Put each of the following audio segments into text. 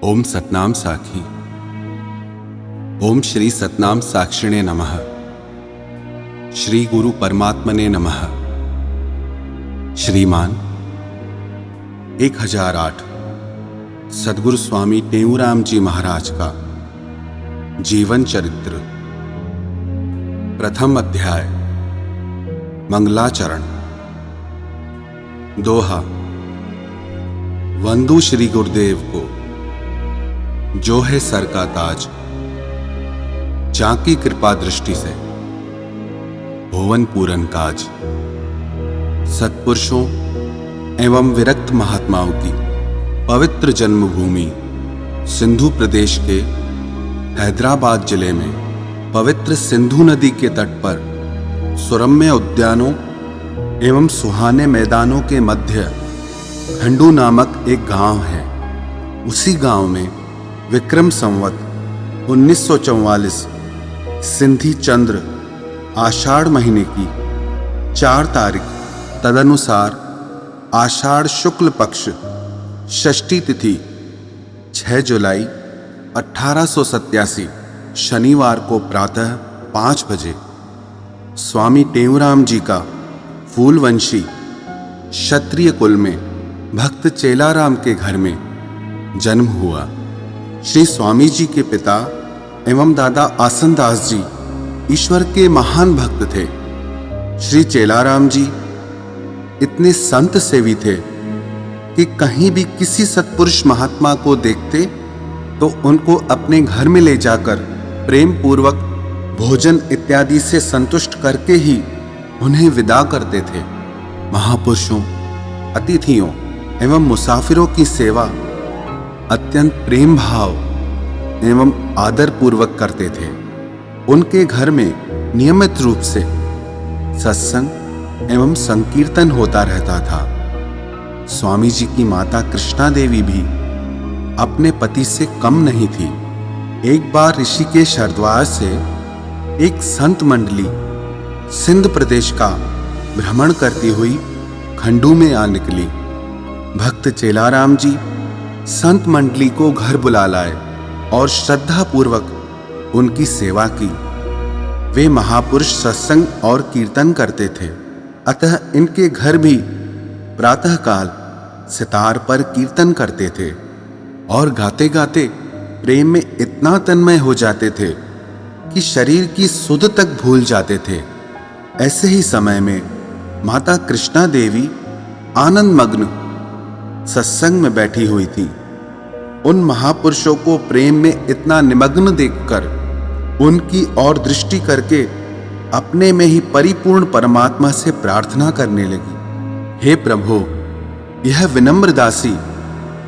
ओम सतनाम साखी। ओम श्री सतनाम साक्षिणे नमः। श्री गुरु परमात्मने नमः। श्रीमान 1008 सद्गुरु स्वामी टेऊराम जी महाराज का जीवन चरित्र। प्रथम अध्याय मंगलाचरण। दोहा। वंदू श्री गुरुदेव को जो है सर का ताज, जाकी कृपा दृष्टि से भुवन पूरन काज। सत्पुरुषों एवं विरक्त महात्माओं की पवित्र जन्मभूमि सिंधु प्रदेश के हैदराबाद जिले में पवित्र सिंधु नदी के तट पर सुरम्य उद्यानों एवं सुहाने मैदानों के मध्य खंडू नामक एक गांव है। उसी गांव में विक्रम संवत 1944 सिंधी चंद्र आषाढ़ महीने की 4 तारीख तदनुसार आषाढ़ शुक्ल पक्ष षष्ठी तिथि 6 जुलाई 1887 शनिवार को प्रातः 5 बजे स्वामी टेऊराम जी का फूलवंशी क्षत्रिय कुल में भक्त चेलाराम के घर में जन्म हुआ। श्री स्वामी जी के पिता एवं दादा आसनदास जी ईश्वर के महान भक्त थे। श्री चेलाराम जी इतने संत सेवी थे कि कहीं भी किसी सत्पुरुष महात्मा को देखते तो उनको अपने घर में ले जाकर प्रेम पूर्वक भोजन इत्यादि से संतुष्ट करके ही उन्हें विदा करते थे। महापुरुषों, अतिथियों एवं मुसाफिरों की सेवा अत्यंत प्रेम भाव एवं आदर पूर्वक करते थे। उनके घर में नियमित रूप से सत्संग एवं संकीर्तन होता रहता था। स्वामी जी की माता कृष्णा देवी भी अपने पति से कम नहीं थी। एक बार ऋषिकेश हरिद्वार से एक संत मंडली सिंध प्रदेश का भ्रमण करती हुई खंडू में आ निकली। भक्त चेलाराम जी संत मंडली को घर बुला लाए और श्रद्धा पूर्वक उनकी सेवा की। वे महापुरुष सत्संग और कीर्तन करते थे, अतः इनके घर भी प्रातःकाल सितार पर कीर्तन करते थे और गाते गाते प्रेम में इतना तन्मय हो जाते थे कि शरीर की सुध तक भूल जाते थे। ऐसे ही समय में माता कृष्णा देवी आनंद मग्न सत्संग में बैठी हुई थी। उन महापुरुषों को प्रेम में इतना निमग्न देखकर उनकी ओर दृष्टि करके अपने में ही परिपूर्ण परमात्मा से प्रार्थना करने लगी। हे प्रभु, यह विनम्र दासी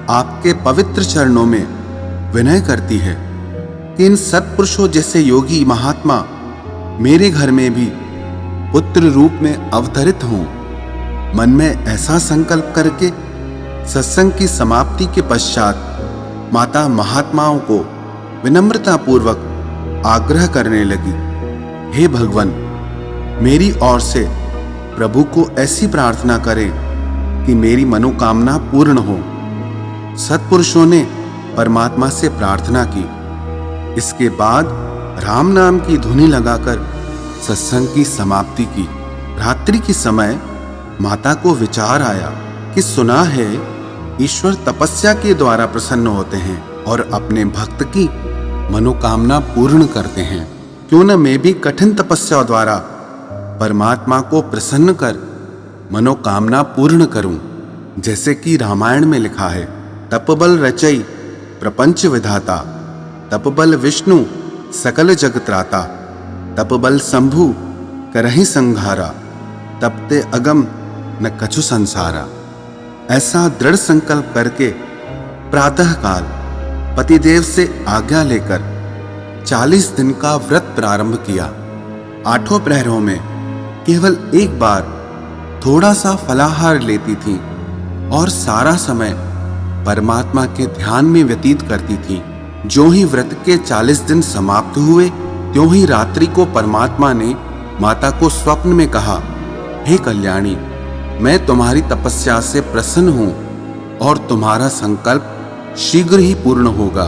आपके पवित्र चरणों में विनय करती है कि इन सत्पुरुषों जैसे योगी महात्मा मेरे घर में भी पुत्र रूप में अवतरित हों। मन में ऐसा संकल्प करके सत्संग की समाप्ति के पश्चात माता महात्माओं को विनम्रता पूर्वक आग्रह करने लगी। हे भगवान, मेरी ओर से प्रभु को ऐसी प्रार्थना करें कि मेरी मनोकामना पूर्ण हो। सत्पुरुषों ने परमात्मा से प्रार्थना की। इसके बाद राम नाम की धुनी लगाकर सत्संग की समाप्ति की। रात्रि के समय माता को विचार आया कि सुना है ईश्वर तपस्या के द्वारा प्रसन्न होते हैं और अपने भक्त की मनोकामना पूर्ण करते हैं। क्यों न मैं भी कठिन तपस्या द्वारा परमात्मा को प्रसन्न कर मनोकामना पूर्ण करूं। जैसे कि रामायण में लिखा है, तपबल रचई प्रपंच विधाता, तपबल विष्णु सकल जग त्राता, तपबल शंभु करहि संघारा, तपते अगम न कछु संसारा। ऐसा दृढ़ संकल्प करके प्रातःकाल पतिदेव से आज्ञा लेकर 40 दिन का व्रत प्रारंभ किया। 8 प्रहरों में केवल एक बार थोड़ा सा फलाहार लेती थी और सारा समय परमात्मा के ध्यान में व्यतीत करती थी। जो ही व्रत के 40 दिन समाप्त हुए, त्यों ही रात्रि को परमात्मा ने माता को स्वप्न में कहा, हे कल्याणी, मैं तुम्हारी तपस्या से प्रसन्न हूं और तुम्हारा संकल्प शीघ्र ही पूर्ण होगा।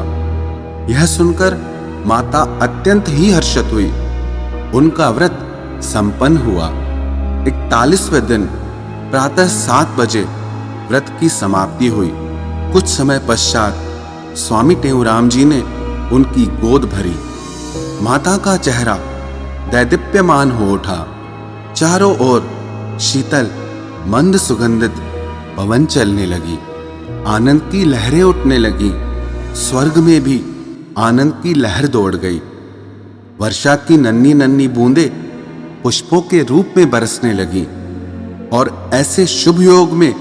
यह सुनकर माता अत्यंत ही हर्षित हुई। उनका व्रत संपन्न हुआ। 41वें दिन प्रातः 7 बजे व्रत की समाप्ति हुई। कुछ समय पश्चात स्वामी टेऊराम जी ने उनकी गोद भरी। माता का चेहरा दैदीप्यमान हो उठा। चारों ओर शीतल मंद सुगंधित पवन चलने लगी। आनंद की लहरें उठने लगी। स्वर्ग में भी आनंद की लहर दौड़ गई। वर्षा की नन्ही नन्ही बूंदें पुष्पों के रूप में बरसने लगी। और ऐसे शुभ योग में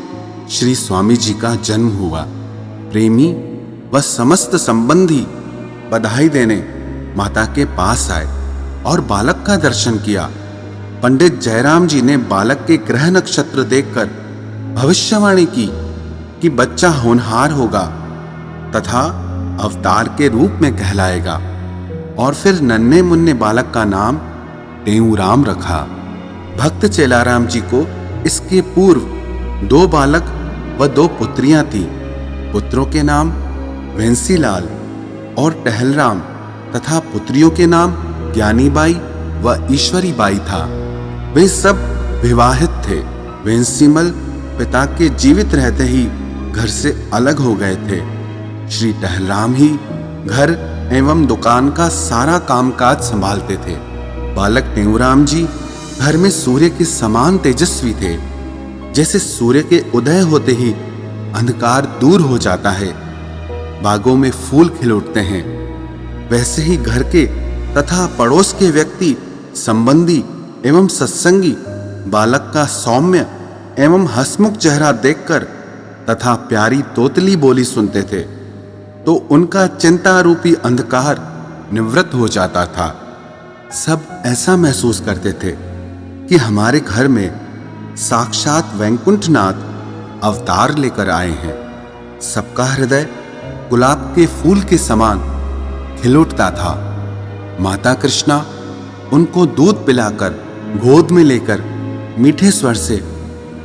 श्री स्वामी जी का जन्म हुआ। प्रेमी व समस्त संबंधी बधाई देने माता के पास आए और बालक का दर्शन किया। पंडित जयराम जी ने बालक के ग्रह नक्षत्र देखकर भविष्यवाणी की कि बच्चा होनहार होगा तथा अवतार के रूप में कहलाएगा। और फिर नन्हे मुन्ने बालक का नाम टेऊराम रखा। भक्त चेलाराम जी को इसके पूर्व 2 बालक व 2 पुत्रियां थीं। पुत्रों के नाम वेंसीलाल और टहलराम तथा पुत्रियों के नाम ज्ञानीबाई व ईश्वरीबाई था। वे सब विवाहित थे। वेंसीमल पिता के जीवित रहते ही घर से अलग हो गए थे। श्री टहलराम ही घर एवं दुकान का सारा कामकाज संभालते थे। बालक टेऊराम जी घर में सूर्य के समान तेजस्वी थे। जैसे सूर्य के उदय होते ही अंधकार दूर हो जाता है, बागों में फूल खिल उठते हैं, वैसे ही घर के तथा पड़ोस के व्यक्ति, संबंधी एवं सत्संगी बालक का सौम्य एवं हंसमुख चेहरा देखकर तथा प्यारी तोतली बोली सुनते थे तो उनका चिंता रूपी अंधकार निवृत्त हो जाता था। सब ऐसा महसूस करते थे कि हमारे घर में साक्षात वैकुंठनाथ अवतार लेकर आए हैं। सबका हृदय गुलाब के फूल के समान खिल उठता था। माता कृष्णा उनको दूध पिलाकर गोद में लेकर मीठे स्वर से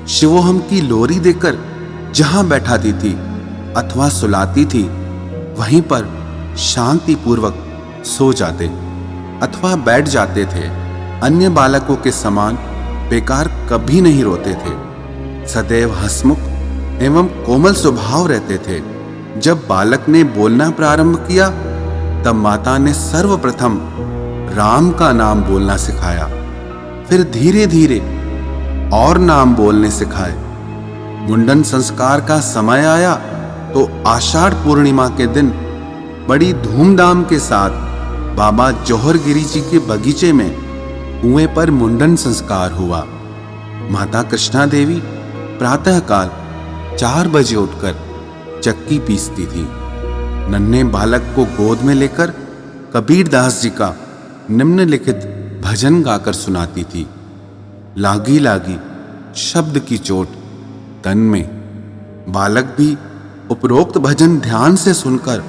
शिवोहम की लोरी देकर जहां बैठाती थी अथवा सुलाती थी वहीं पर शांति पूर्वक सो जाते अथवा बैठ जाते थे। अन्य बालकों के समान बेकार कभी नहीं रोते थे। सदैव हंसमुख एवं कोमल स्वभाव रहते थे। जब बालक ने बोलना प्रारंभ किया तब माता ने सर्वप्रथम राम का नाम बोलना सिखाया। फिर धीरे धीरे और नाम बोलने सिखाए। मुंडन संस्कार का समय आया तो आषाढ़ पूर्णिमा के दिन बड़ी धूमधाम के साथ बाबा जौहरगिरी जी के बगीचे में कुएं पर मुंडन संस्कार हुआ। माता कृष्णा देवी प्रातःकाल 4 बजे उठकर चक्की पीसती थी। नन्हे बालक को गोद में लेकर कबीर दास जी का निम्नलिखित भजन गाकर सुनाती थी। लागी लागी शब्द की चोट तन में। बालक भी उपरोक्त भजन ध्यान से सुनकर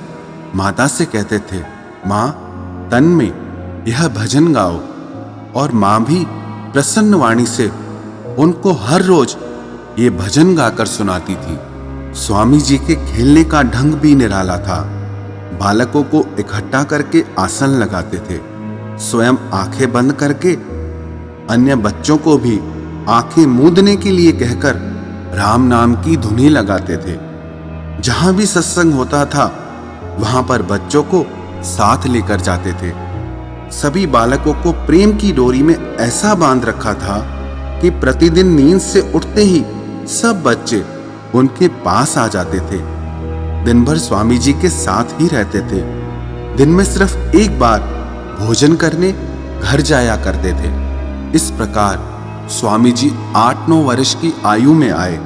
माता से कहते थे, माँ तन में यह भजन गाओ। और माँ भी प्रसन्न वाणी से उनको हर रोज ये भजन गाकर सुनाती थी। स्वामी जी के खेलने का ढंग भी निराला था। बालकों को इकट्ठा करके आसन लगाते थे। स्वयं आंखें बंद करके अन्य बच्चों को भी आंखें मूंदने के लिए कहकर राम नाम की धुनी लगाते थे। जहां भी सत्संग होता था वहां पर बच्चों को साथ लेकर जाते थे। सभी बालकों को प्रेम की डोरी में ऐसा बांध रखा था कि प्रतिदिन नींद से उठते ही सब बच्चे उनके पास आ जाते थे। दिन भर स्वामी जी के साथ ही रहते थे। दिन में सिर्फ एक बार भोजन करने घर जाया करते थे। इस प्रकार स्वामी जी 8-9 वर्ष की आयु में आए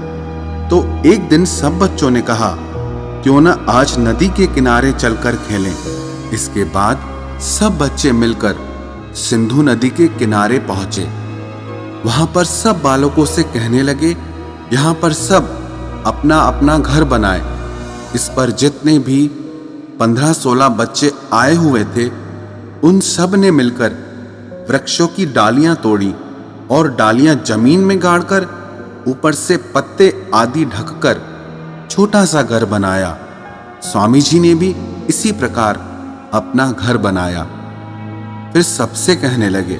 तो एक दिन सब बच्चों ने कहा, क्यों न आज नदी के किनारे चलकर खेलें। इसके बाद सब बच्चे मिलकर सिंधु नदी के किनारे पहुंचे। वहां पर सब बालकों से कहने लगे, यहां पर सब अपना अपना घर बनाए। इस पर जितने भी 15-16 बच्चे आए हुए थे उन सब ने मिलकर वृक्षों की डालियां तोड़ी और डालियां जमीन में गाड़कर ऊपर से पत्ते आदि ढककर छोटा सा घर बनाया। स्वामी जी ने भी इसी प्रकार अपना घर बनाया। फिर सबसे कहने लगे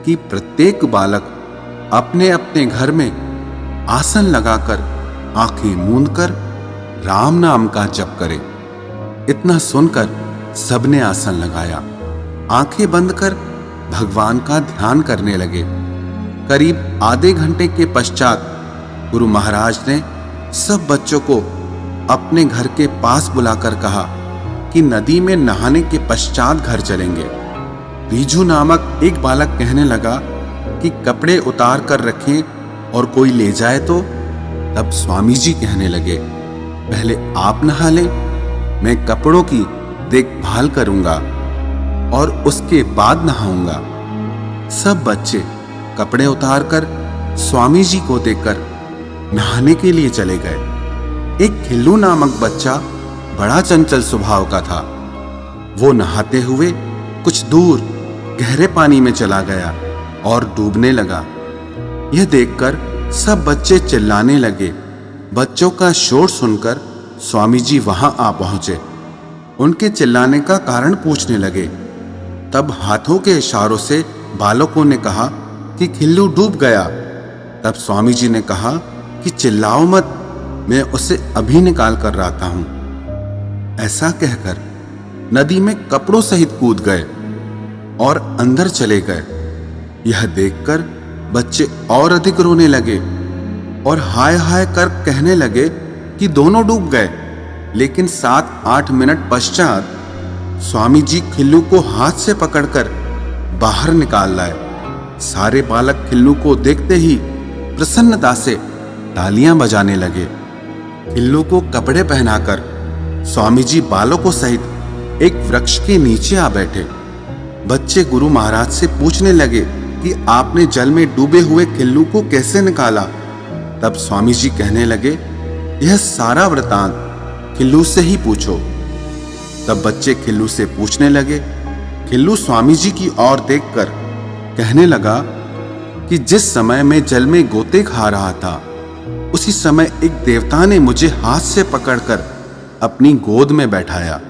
कि प्रत्येक बालक अपने अपने घर में आसन लगाकर आंखें मूंदकर राम नाम का जप करे। इतना सुनकर सबने आसन लगाया, आंखें बंद कर भगवान का ध्यान करने लगे। करीब आधे घंटे के पश्चात गुरु महाराज ने सब बच्चों को अपने घर के पास बुलाकर कहा कि नदी में नहाने के पश्चात घर चलेंगे। रीजू नामक एक बालक कहने लगा कि कपड़े उतार कर रखें और कोई ले जाए तो। तब स्वामी जी कहने लगे, पहले आप नहा लें, मैं कपड़ों की देखभाल करूंगा और उसके बाद नहाऊंगा। सब बच्चे कपड़े उतारकर स्वामी जी को देखकर नहाने के लिए चले गए। एक खिल्लू नामक बच्चा बड़ा चंचल स्वभाव का था। वो नहाते हुए कुछ दूर गहरे पानी में चला गया और डूबने लगा। यह देखकर सब बच्चे चिल्लाने लगे। बच्चों का शोर सुनकर स्वामी जी वहां आ पहुंचे। उनके चिल्लाने का कारण पूछने लगे। तब हाथों के इशारों से बालकों ने कहा कि खिल्लू डूब गया। तब स्वामी जी ने कहा कि चिल्लाओ मत, मैं उसे अभी निकाल कर लाता हूं। ऐसा कहकर नदी में कपड़ों सहित कूद गए और अंदर चले गए। यह देखकर बच्चे और अधिक रोने लगे और हाय हाय कर कहने लगे कि दोनों डूब गए। लेकिन 7-8 मिनट पश्चात स्वामी जी खिल्लू को हाथ से पकड़कर बाहर निकाल लाए। सारे बालक खिल्लू को देखते ही प्रसन्नता से तालियां बजाने लगे। खिल्लू को कपड़े पहनाकर स्वामी जी बालकों सहित एक वृक्ष के नीचे आ बैठे। बच्चे गुरु महाराज से पूछने लगे कि आपने जल में डूबे हुए खिल्लू को कैसे निकाला। तब स्वामी जी कहने लगे, यह सारा वृतांत खिल्लू से ही पूछो। तब बच्चे खिल्लू से पूछने लगे। खिल्लू स्वामी जी की ओर देखकर कहने लगा कि जिस समय मैं जल में गोते खा रहा था, उसी समय एक देवता ने मुझे हाथ से पकड़कर अपनी गोद में बैठाया।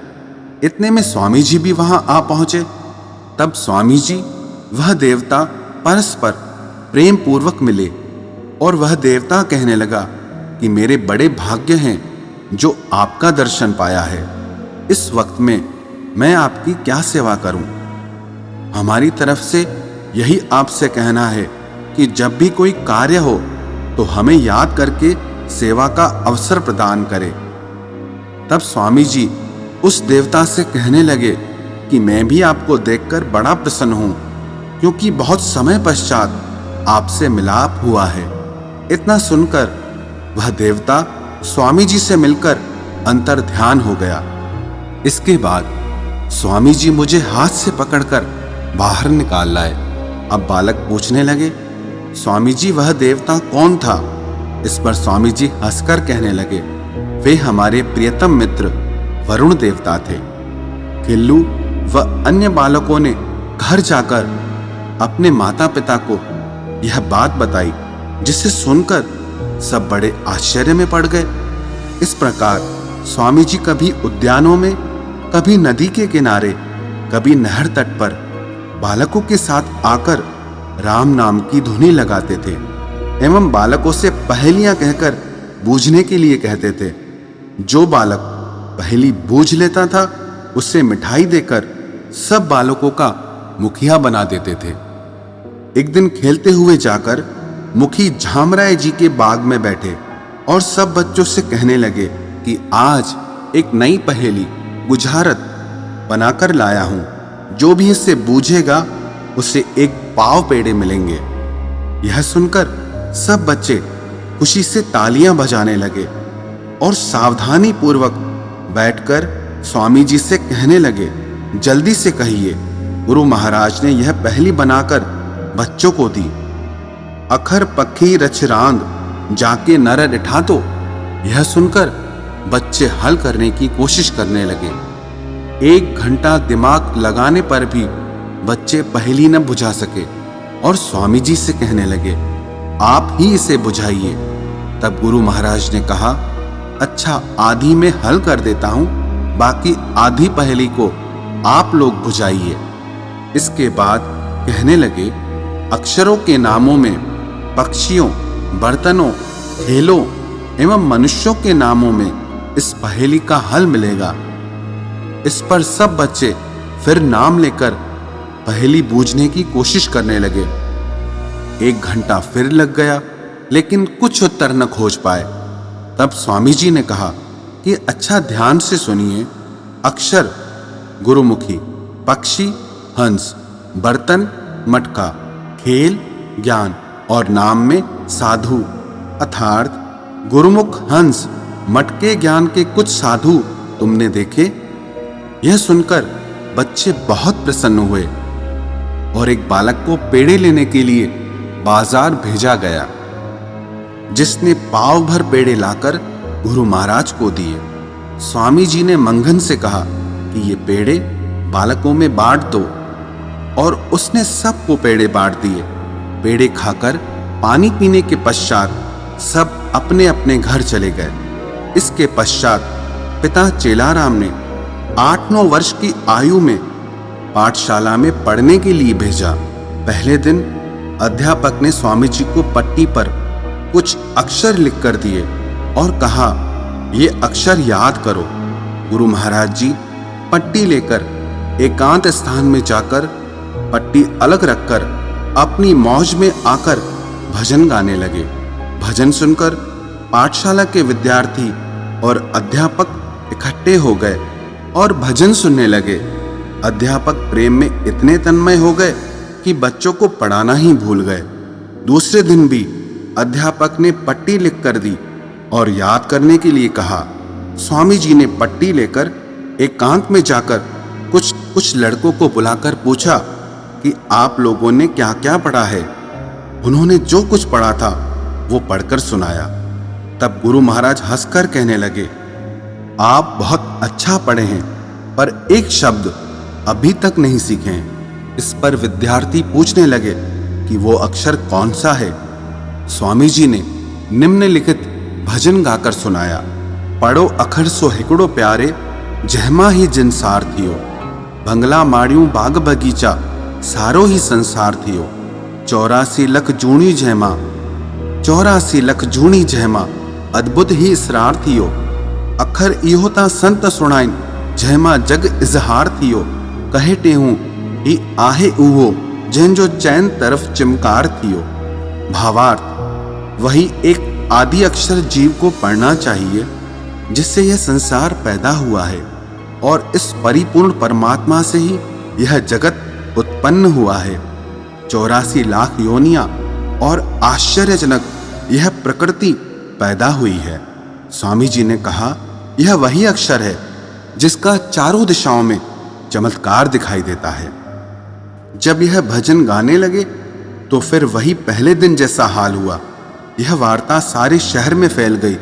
इतने में स्वामी जी भी वहां आ पहुंचे। तब स्वामी जी वह देवता परस्पर प्रेम पूर्वक मिले और वह देवता कहने लगा कि मेरे बड़े भाग्य हैं जो आपका दर्शन पाया है। इस वक्त में मैं आपकी क्या सेवा करूं? हमारी तरफ से यही आपसे कहना है कि जब भी कोई कार्य हो तो हमें याद करके सेवा का अवसर प्रदान करे। तब स्वामी जी उस देवता से कहने लगे कि मैं भी आपको देखकर बड़ा प्रसन्न हूं, क्योंकि बहुत समय पश्चात आपसे मिलाप हुआ है। इतना सुनकर वह देवता स्वामी जी से मिलकर अंतर ध्यान हो गया। इसके बाद स्वामी जी मुझे हाथ से पकड़कर बाहर निकाल लाए। अब बालक पूछने लगे, स्वामी जी वह देवता कौन था? इस पर स्वामी जी हंसकर कहने लगे, वे हमारे प्रियतम मित्र वरुण देवता थे। खिल्लू व अन्य बालकों ने घर जाकर अपने माता पिता को यह बात बताई, जिसे सुनकर सब बड़े आश्चर्य में पड़ गए। इस प्रकार स्वामी जी कभी उद्यानों में, कभी नदी के किनारे, कभी नहर तट पर बालकों के साथ आकर राम नाम की धुनी लगाते थे एवं बालकों से पहेलियां कहकर बूझने के लिए कहते थे। जो बालक पहेली बूझ लेता था उसे मिठाई देकर सब बालकों का मुखिया बना देते थे। एक दिन खेलते हुए जाकर मुखी झामराय जी के बाग में बैठे और सब बच्चों से कहने लगे कि आज एक नई पहेली बुझारत बनाकर लाया हूं। जो भी इसे बूझेगा उसे एक पाव पेड़े मिलेंगे। यह सुनकर सब बच्चे खुशी से तालियां बजाने लगे और सावधानी पूर्वक बैठकर स्वामी जी से कहने लगे, जल्दी से कहिए। गुरु महाराज ने यह पहेली बनाकर बच्चों को दी। अखर पखी रछरांद जाके नर डिठा तो। यह सुनकर बच्चे हल करने की कोशिश करने लगे। 1 घंटा दिमाग लगाने पर भी बच्चे पहेली न बुझा सके और स्वामी जी से कहने लगे, आप ही इसे बुझाइए। तब गुरु महाराज ने कहा अच्छा आधी में हल कर देता हूं, बाकी आधी पहेली को आप लोग बुझाइए। इसके बाद कहने लगे, अक्षरों के नामों में पक्षियों, बर्तनों, खेलों एवं मनुष्यों के नामों में इस पहेली का हल मिलेगा। इस पर सब बच्चे फिर नाम लेकर पहेली बूझने की कोशिश करने लगे। 1 घंटा फिर लग गया, लेकिन कुछ उत्तर न खोज पाए। तब स्वामी जी ने कहा कि अच्छा ध्यान से सुनिए। अक्षर गुरुमुखी, पक्षी हंस, बर्तन मटका, खेल ज्ञान और नाम में साधु। अर्थात गुरुमुख हंस मटके ज्ञान के कुछ साधु तुमने देखे? यह सुनकर बच्चे बहुत प्रसन्न हुए और एक बालक को पेड़े लेने के लिए बाजार भेजा गया, जिसने पाव भर पेड़े लाकर गुरु महाराज को दिए। स्वामी जी ने मंगन से कहा कि ये पेड़े बालकों में बांट दो, और उसने सबको पेड़े बांट दिए। पेड़े खाकर पानी पीने के पश्चात सब अपने अपने घर चले गए। इसके पश्चात पिता चेलाराम ने 8-9 वर्ष की आयु में पाठशाला में पढ़ने के लिए भेजा। पहले दिन अध्यापक ने स्वामी जी को पट्टी पर कुछ अक्षर लिख कर दिए और कहा, ये अक्षर याद करो। गुरु महाराज जी पट्टी लेकर एकांत स्थान में जाकर पट्टी अलग रखकर अपनी मौज में आकर भजन गाने लगे। भजन सुनकर पाठशाला के विद्यार्थी और अध्यापक इकट्ठे हो गए और भजन सुनने लगे। अध्यापक प्रेम में इतने तन्मय हो गए कि बच्चों को पढ़ाना ही भूल गए। दूसरे दिन भी अध्यापक ने पट्टी लिख कर दी और याद करने के लिए कहा। स्वामी जी ने पट्टी लेकर एकांत में जाकर कुछ लड़कों को बुलाकर पूछा कि आप लोगों ने क्या क्या पढ़ा है। उन्होंने जो कुछ पढ़ा था वो पढ़कर सुनाया। तब गुरु महाराज हंसकर कहने लगे, आप बहुत अच्छा पढ़े हैं, पर एक शब्द अभी तक नहीं सीखे हैं। इस पर विद्यार्थी पूछने लगे कि वो अक्षर कौन सा है। स्वामी जी ने निम्नलिखित भजन गाकर सुनाया। पढ़ो अखर सो हिकड़ो प्यारे, जहमा ही जिन सार थियो। बंगला माड़ियों बाग बगीचा, सारो ही संसार थियो। 84 लख जूणी जहमा, 84 लख जूणी जहमा, अद्भुत ही इसरार थियो। अखर इहो ता संत सुणाइन, जहमा जग इजहार थियो। कहे टेहूं ही आहे उहो, जंहिंजो चैन तरफ चिमकार थियो। भावार्थ, वही एक आदि अक्षर जीव को पढ़ना चाहिए जिससे यह संसार पैदा हुआ है, और इस परिपूर्ण परमात्मा से ही यह जगत उत्पन्न हुआ है। 84 लाख योनियां और आश्चर्यजनक यह प्रकृति पैदा हुई है। स्वामी जी ने कहा, यह वही अक्षर है जिसका चारों दिशाओं में चमत्कार दिखाई देता है। जब यह भजन गाने लगे तो फिर वही पहले दिन जैसा हाल हुआ। यह वार्ता सारे शहर में फैल गई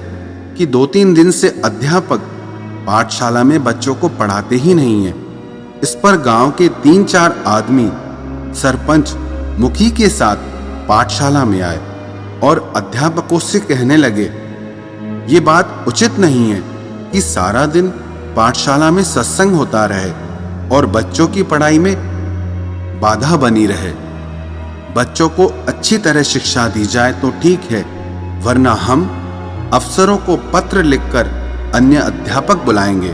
कि 2-3 दिन से अध्यापक पाठशाला में बच्चों को पढ़ाते ही नहीं है। इस पर गांव के 3-4 आदमी सरपंच मुखी के साथ पाठशाला में आए और अध्यापकों से कहने लगे, ये बात उचित नहीं है कि सारा दिन पाठशाला में सत्संग होता रहे और बच्चों की पढ़ाई में बाधा बनी रहे। बच्चों को अच्छी तरह शिक्षा दी जाए तो ठीक है, वरना हम अफसरों को पत्र लिखकर अन्य अध्यापक बुलाएंगे।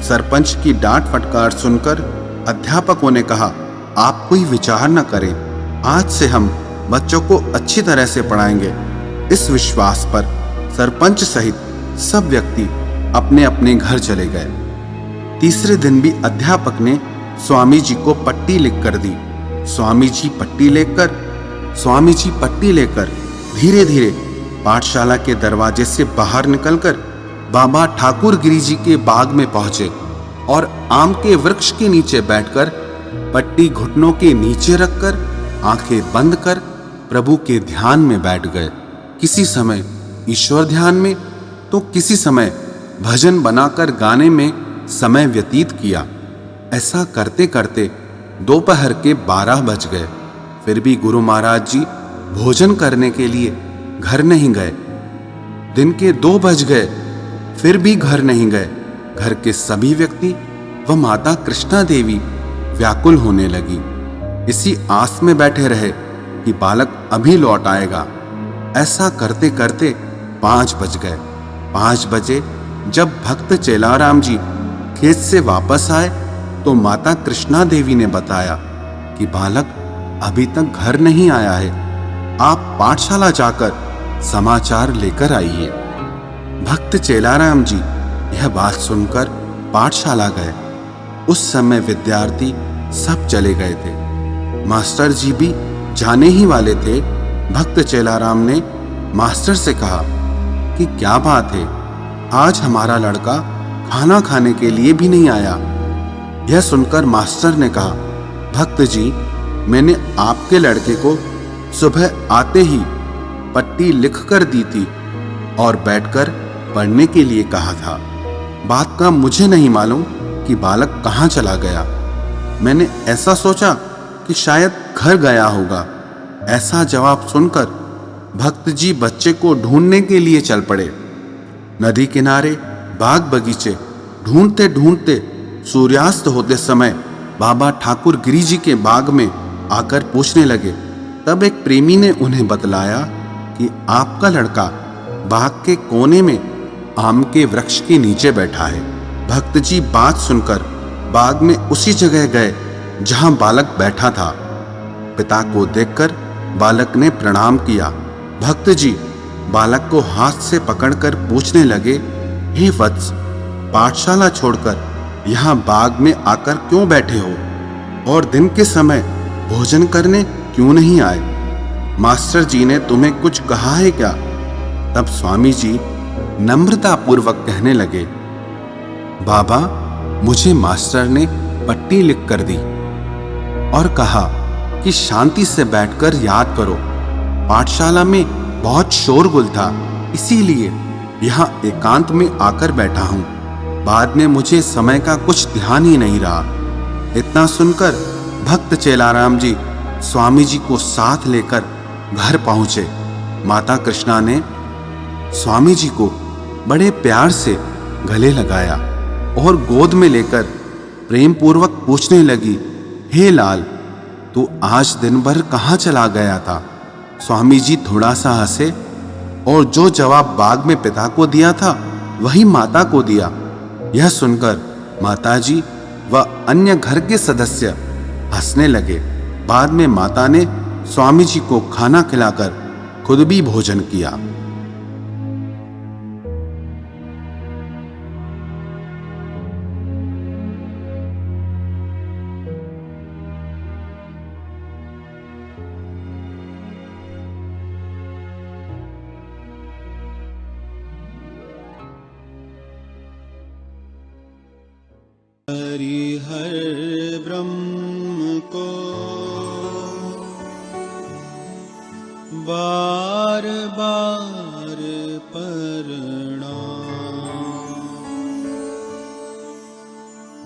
सरपंच की डांट फटकार सुनकर अध्यापकों ने कहा, आप कोई विचार न करें, आज से हम बच्चों को अच्छी तरह से पढ़ाएंगे। इस विश्वास पर सरपंच सहित सब व्यक्ति अपने अपने घर चले गए। तीसरे दिन भी अध्यापक ने स्वामी जी को पट्टी लिख कर दी। स्वामी जी पट्टी लेकर धीरे धीरे पाठशाला के दरवाजे से बाहर निकलकर बाबा ठाकुर गिरी जी के बाग में पहुंचे और आम के वृक्ष के नीचे बैठकर पट्टी घुटनों के नीचे रखकर आंखें बंद कर प्रभु के ध्यान में बैठ गए। किसी समय ईश्वर ध्यान में तो किसी समय भजन बनाकर गाने में समय व्यतीत किया। ऐसा करते करते दोपहर के 12 बज गए। फिर भी गुरु महाराज जी भोजन करने के लिए घर नहीं गए। दिन के 2 बज गए। फिर भी घर नहीं गए। घर के सभी व्यक्ति व माता कृष्णा देवी व्याकुल होने लगी। इसी आस में बैठे रहे कि बालक अभी लौट आएगा। ऐसा करते करते 5 बज गए। 5 बजे जब भक्त चेलाराम जी खेत से वापस आए तो माता कृष्णा देवी ने बताया कि बालक अभी तक घर नहीं आया है, आप पाठशाला जाकर समाचार लेकर आइए। भक्त चेलाराम जी यह बात सुनकर पाठशाला गए। उस समय विद्यार्थी सब चले गए थे। मास्टर जी भी जाने ही वाले थे। भक्त चेलाराम ने मास्टर से कहा कि क्या बात है, आज हमारा लड़का खाना खाने के लिए भी नहीं आया। यह सुनकर मास्टर ने कहा, भक्त जी, मैंने आपके लड़के को सुबह आते ही पट्टी लिख कर दी थी और बैठकर पढ़ने के लिए कहा था। बात का मुझे नहीं मालूम कि बालक कहाँ चला गया। मैंने ऐसा सोचा कि शायद घर गया होगा। ऐसा जवाब सुनकर भक्त जी बच्चे को ढूंढने के लिए चल पड़े। नदी किनारे बाग बगीचे ढूंढते ढूंढते सूर्यास्त होते समय बाबा ठाकुर गिरी जी के बाग में आकर पूछने लगे। तब एक प्रेमी ने उन्हें बतलाया कि आपका लड़का बाग के कोने में आम के वृक्ष के नीचे बैठा है। भक्त जी बात सुनकर बाग में उसी जगह गए जहां बालक बैठा था। पिता को देखकर बालक ने प्रणाम किया। भक्त जी बालक को हाथ से पकड़कर पूछने लगे, हे वत्स, पाठशाला छोड़कर यहाँ बाग में आकर क्यों बैठे हो और दिन के समय भोजन करने क्यों नहीं आए? मास्टर जी ने तुम्हें कुछ कहा है क्या? तब स्वामी जी नम्रता पूर्वक कहने लगे, बाबा, मुझे मास्टर ने पट्टी लिख कर दी और कहा कि शांति से बैठकर याद करो। पाठशाला में बहुत शोरगुल था, इसीलिए यहाँ एकांत में आकर बैठा हूँ। बाद में मुझे समय का कुछ ध्यान ही नहीं रहा। इतना सुनकर भक्त चेलाराम जी स्वामी जी को साथ लेकर घर पहुंचे। माता कृष्णा ने स्वामी जी को बड़े प्यार से गले लगाया और गोद में लेकर प्रेम पूर्वक पूछने लगी, हे लाल, तू आज दिन भर कहाँ चला गया था? स्वामी जी थोड़ा सा हंसे और जो जवाब बाग में पिता को दिया था वही माता को दिया। यह सुनकर माताजी व अन्य घर के सदस्य हंसने लगे। बाद में माता ने स्वामी जी को खाना खिलाकर खुद भी भोजन किया। हरिहर ब्रह्म को बार बार प्रणाम।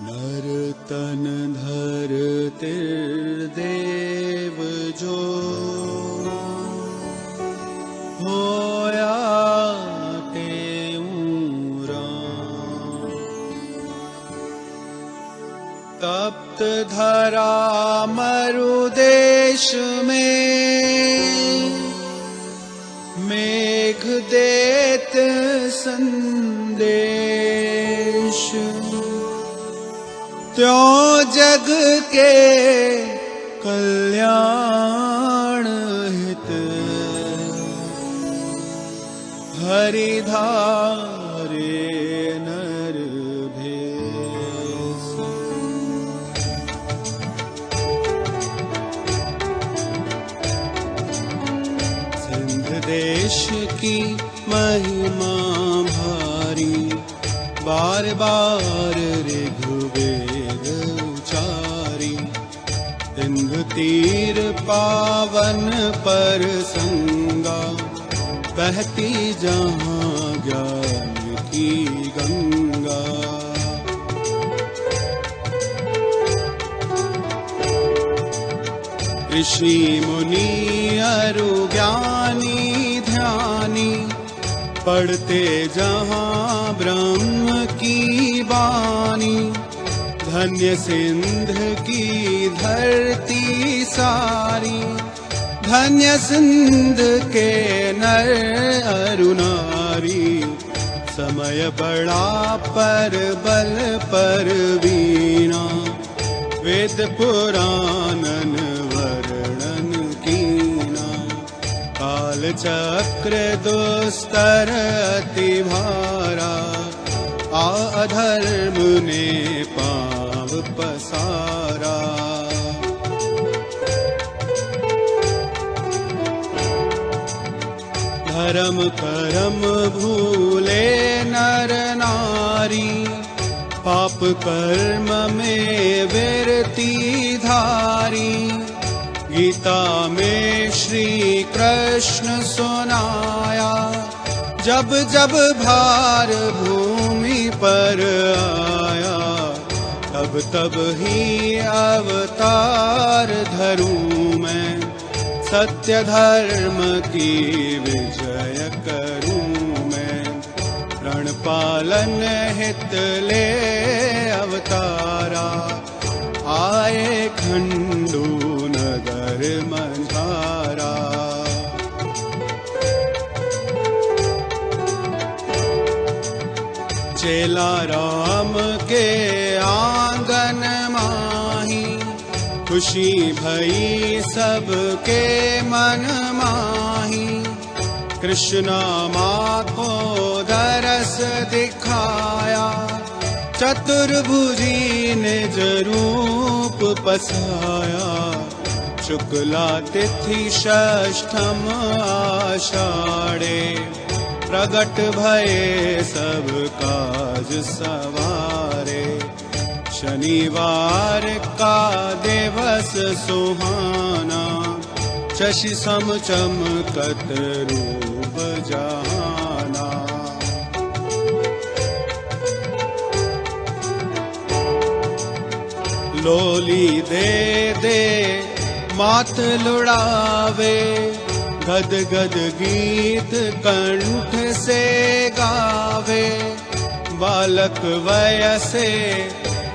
नर तन धरते देव जो होया तप्त धरा मरुदेश में मेघ देत संदेश। त्यों जग के कल्याण हित हरिधारे नर भेष। देश की महिमा भारी बार बार ऋग्वेद उचारी। सिंधु तीर पावन पर संगा बहती जहाँ ज्ञान की गंगा। ऋषि मुनि अरु ज्ञानी ध्यानी पढ़ते जहाँ ब्रह्म की बानी, धन्य सिंध की धरती सारी। धन्य सिंध के नर अरु नारी, समय बड़ा पर बल पर वीणा। वेद पुराणन वर्णन कीना, काल चक्र दुस्तर अति भारा। अधर्म ने पांव पसारा। धर्म करम भूले नर नारी, पाप कर्म में विरति धारी। गीता में श्री कृष्ण सुनाया, जब जब भार भूमि पर आया, तब तब ही अवतार धरूं मैं। सत्य धर्म की विजय करूं मैं। प्रण पालन हित ले अवतारा, आए खंडू नगर मंझारा। चेला राम के आंगन माही, खुशी भई सबके मन माही। कृष्णा माँ को दरस दिखाया, चतुर्भुजी निज रूप पसाया। शुक्ला तिथि षष्ठम आषाढ़े, प्रगट भये सब काज सवारे। शनिवार का दिवस सुहाना, शशि सम चमकत रूप जहाना। लोली दे दे मात लुढ़ावे, गद गद गीत कंठ से गावे। बालक वयसे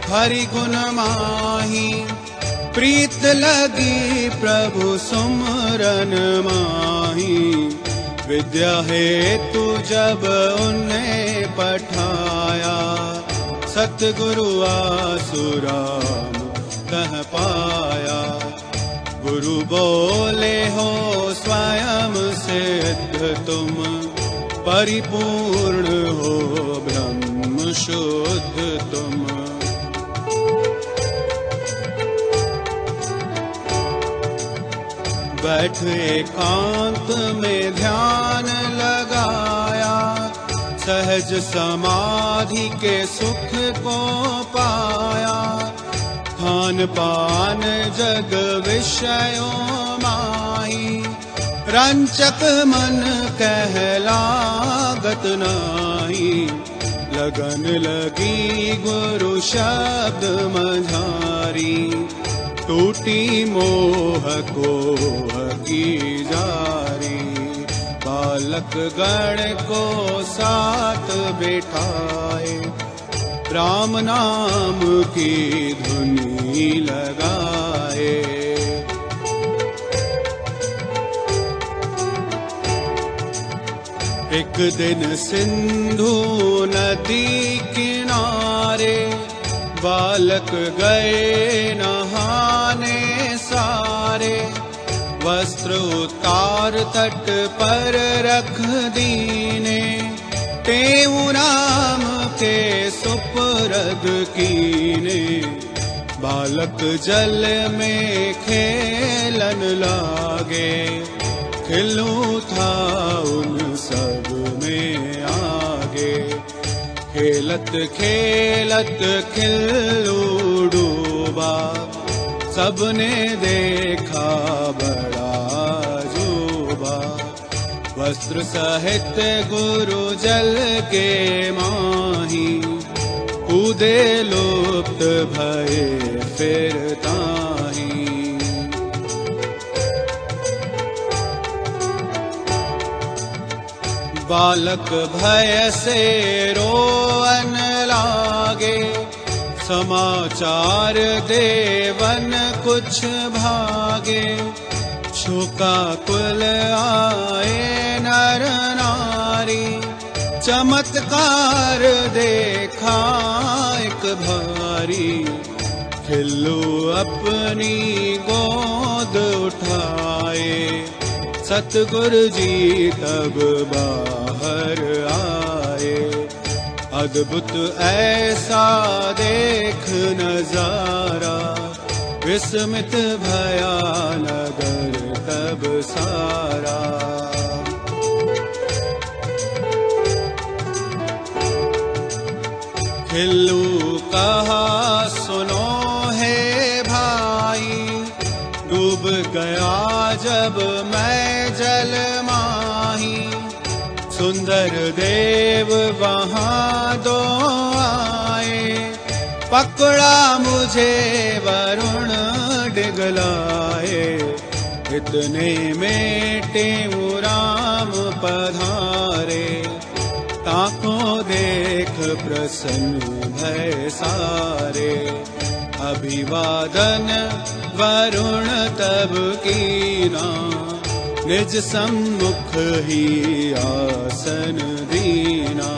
हरि गुण माही, प्रीत लगी प्रभु सुमरन माही। विद्या हेतु जब उन्हें पठाया, सतगुरु आसुराम कह पाया। गुरु बोले हो स्वयं सिद्ध तुम, परिपूर्ण हो ब्रह्म शुद्ध तुम। बैठ एकांत में ध्यान लगाया, सहज समाधि के सुख को पाया। खान पान जग विषयों माही, रंचक मन कहलागत नाही। लगन लगी गुरु शब्द मझारी, टूटी मोह को की जारी। बालक गण को साथ बैठाए, राम नाम की धुनी लगाए। एक दिन सिंधु नदी किनारे, बालक गए नहाने सारे। वस्त्र उतार तट पर रख दीने, तेऊ राम के सुपुर्द कीने। बालक जल में खेलन लागे, खिलूं था उन सब में आगे। खेलत खेलत खिल्लू डूबा, सबने देखा बड़ा अजूबा। वस्त्र सहित गुरु जल के माही, कूदे लुप्त भये फिर ताही। बालक भय से रोवन लागे, समाचार देवन कुछ भागे। शोकाकुल आए नर नारी, चमत्कार देखा एक भारी। खिल्लू अपनी गोद उठाए, सतगुरु जी तब बाहर आए। अद्भुत ऐसा देख नजारा, विस्मित भया नगर तब सारा। खिल्लू कहा सुनो है भाई, डूब गया जब मैं जल माही। सुंदर देव वहां दो आए, पकड़ा मुझे वरुण डिगलाए। इतने में टेऊ राम पधारे, ताको देख प्रसन्न भय सारे। अभिवादन वरुण तब कीना, निज सम्मुख ही आसन दीना।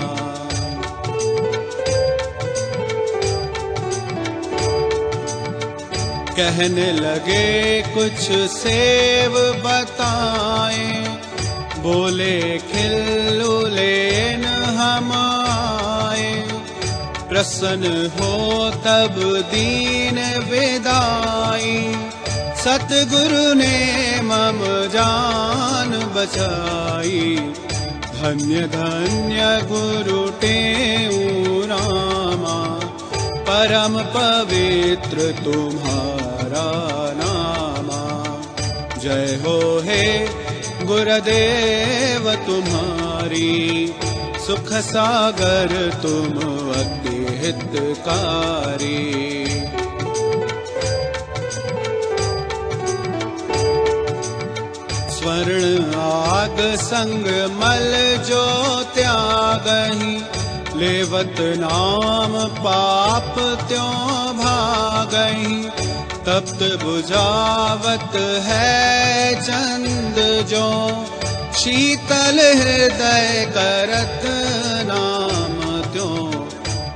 कहने लगे कुछ सेव बताए, बोले खिल्लू लेन हम आए। प्रसन्न हो तब दीन विदाई, सतगुरु ने मम जान बचाई। धन्य धन्य गुरु टेऊ रामा, परम पवित्र तुम्हारा नामा। जय हो हे गुरुदेव तुम्हारी, सुख सागर तुम अति हितकारी। स्वर्ण आग संग मल जो त्यागहि, लेवत नाम पाप त्यों भागहि। तप्त बुझावत है चंद जो, शीतल हृदय करत नाम त्यों।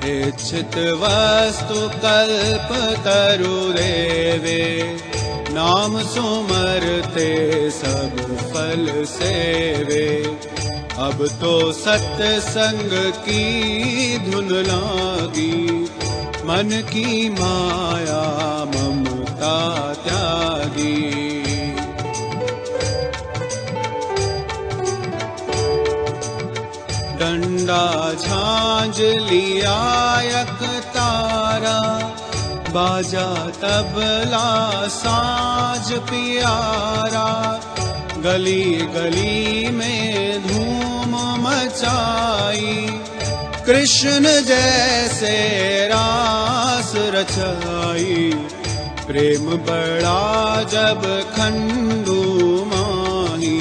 इच्छित वस्तु कल्प तरु देवे, नाम सुमरते सब फल सेवे। अब तो सत्संग की धुन लागी, मन की माया ममता त्यागी। डंडा झांझ लिया एक तारा, बाजा तबला साज प्यारा। गली गली में धूम मचाई, कृष्ण जैसे रास रचाई। प्रेम बड़ा जब खंडू माही,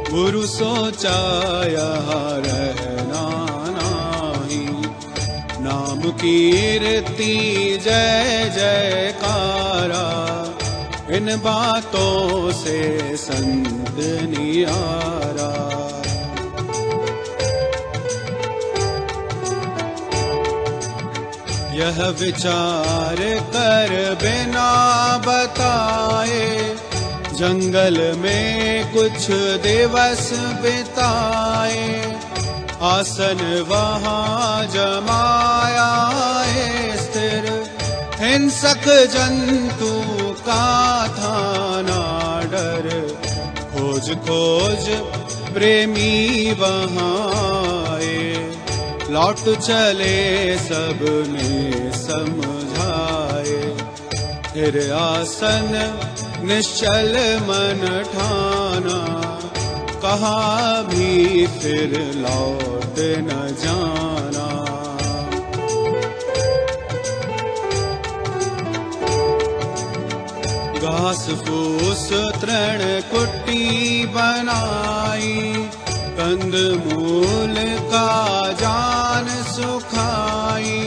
गुरु सोचा यहाँ रहना नाही। नाम कीर्ति जय जयकारा, इन बातों से संत नियारा। यह विचार कर बिना बताए, जंगल में कुछ दिवस बिताए। आसन वहाँ जमाया है स्थिर, हिंसक जंतु का था ना डर। खोज खोज प्रेमी वहाँ आए, लौट चले सबने समझाए। फिर आसन निश्चल मन ठाना, कहा भी फिर लौट न जाना। घास फूस तृण कुट्टी बनाई, कंद मूल का जान सुखाई,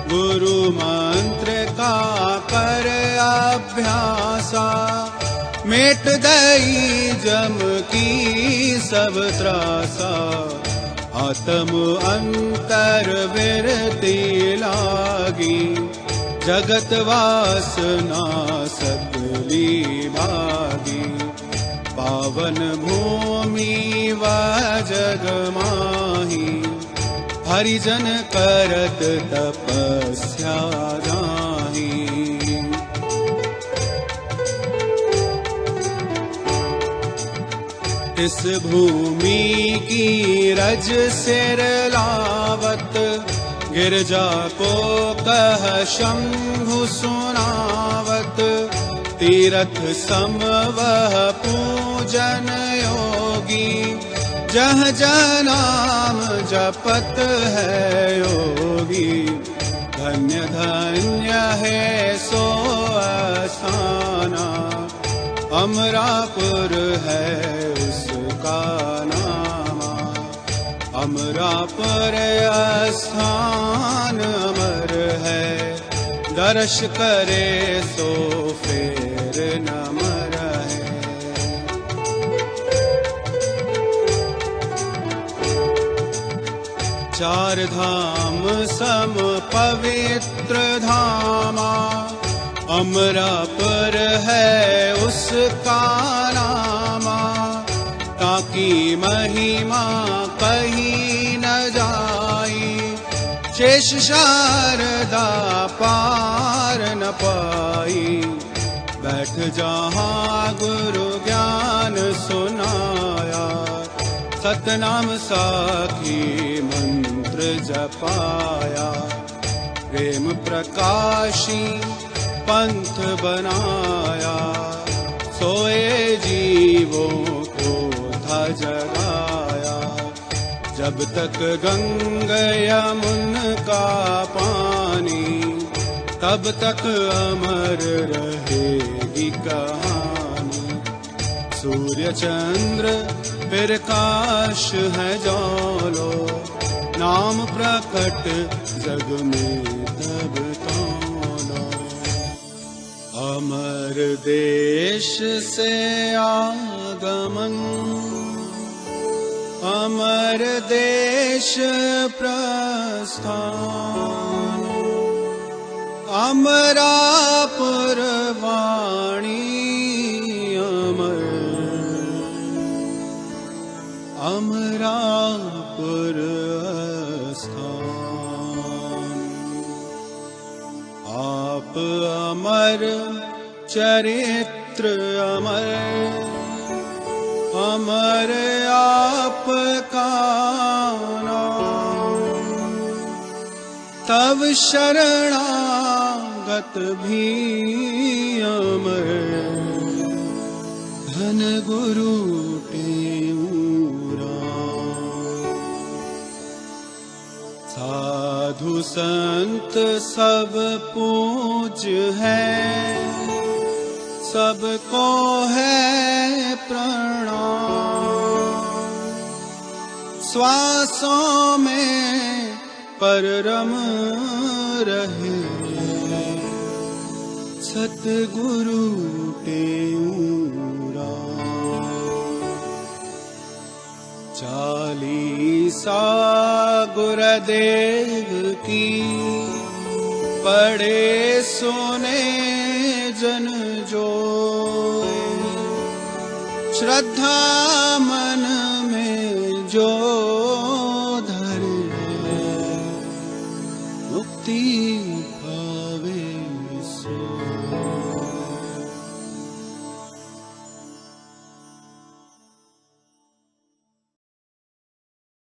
गुरु मंत्र का कर अभ्यासा, मेट दई जम की सब त्रासा, आत्म अंतर विरति लागी, जगत वासना सकली भागी, पावन भूमि व जग माही, हरिजन करत तपस्या जाहि। इस भूमि की रज सिर लावत, गिरजा को कह शंभु सुनावत, तीरथ सम वह पूजन योगी, जह जनाम जपत है योगी, धन्य धन्य है सो अस्थाना, अमरापुर है उसका नामा, अमरापुर स्थान अमर है, दर्श करे सो फेर न मरहे। चार धाम सम पवित्र धामा, अमरापुर है उसका नामा, ताकि महिमा कहीं न जाई, शेष शारदा पार न पाई, बैठ जहाँ गुरु ज्ञान सुनाया, सतनाम साखी मंत्र जपाया, प्रेम प्रकाशी पंथ बनाया, सोए जीवों को था जगाया, जब तक गंगा यमुन का पानी, तब तक अमर रहेगी कहानी, सूर्य चंद्र प्रकाश है ज्वालो, नाम प्रकट जग में तब तौलो, अमर देश से आगमन, अमर देश प्रस्थान, अमरापुर वाणी अमर, अमरापुर स्थान। आप अमर चरित्र अमर, अमर आपका नाम, तब शरणागत भी अमर, धन गुरु टेऊरा। साधु संत सब पूज्य है, सबको है प्रणाम, श्वासों में पररम रहे, सतगुरु टेऊरा। चालीसा गुरुदेव की पढ़े सुने जन जो, श्रद्धा मन में जो